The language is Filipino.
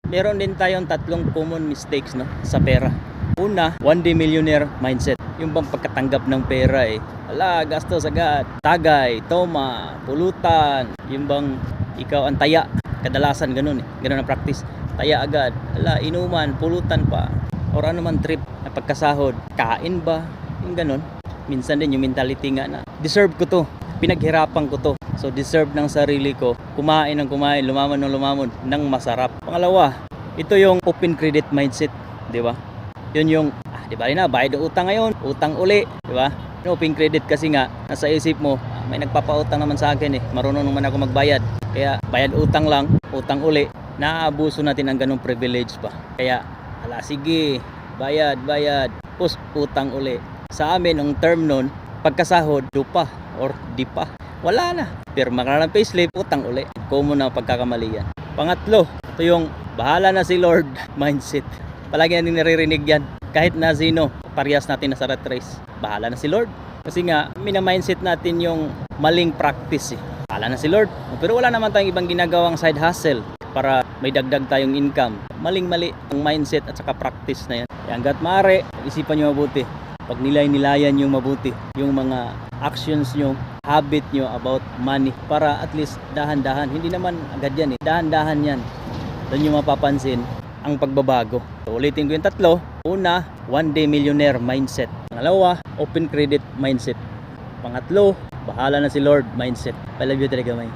Meron din tayong tatlong common mistakes, no, sa pera. Una, one day millionaire mindset. Yung bang pagkatanggap ng pera ala, gastos agad. Tagay, toma, pulutan. Yung bang ikaw ang taya. Kadalasan ganun Ganun ang practice. Taya agad. Ala, inuman, pulutan pa. Or ano man trip na pagkasahod. Kain ba? Yung ganun. Minsan din yung mentality nga na deserve ko to. Pinaghirapan ko to. So deserve ng sarili ko. Kumain ng kumain, lumaman ng lumaman ng masarap. Pangalawa, ito yung open credit mindset, 'di ba? Yun yung di ba na bayad ng utang ngayon, utang uli, 'di ba? Yung open credit kasi nga nasa isip mo, may nagpapautang naman sa akin marunong naman ako magbayad. Kaya bayad utang lang, utang uli. Naaabuso natin ang ganung privilege pa. Kaya ala sige, bayad, post utang uli. Sa amin ang term nun, pagkasahod, dupa or di pa. Wala na. Pirma ka na ng payslip, utang uli. Common na pagkakamali yan. Pangatlo, ito yung bahala na si Lord mindset. Palagi natin naririnig yan. Kahit na sino, parehas natin nasa rat race. Bahala na si Lord. Kasi nga, mina-mindset natin yung maling practice Bahala na si Lord. Pero wala naman tayong ibang ginagawang side hustle para may dagdag tayong income. Maling-mali ang mindset at saka practice na yan. Kaya hanggat maaari, isipan nyo mabuti. Pag nilay-nilayan nyo mabuti yung mga actions nyo, habit nyo about money para at least dahan-dahan, hindi naman agad yan dahan-dahan yan, doon nyo mapapansin ang pagbabago. So, ulitin ko yung tatlo. Una, one day millionaire mindset. Pangalawa, open credit mindset. Pangatlo, bahala na si Lord mindset. I love you talaga, may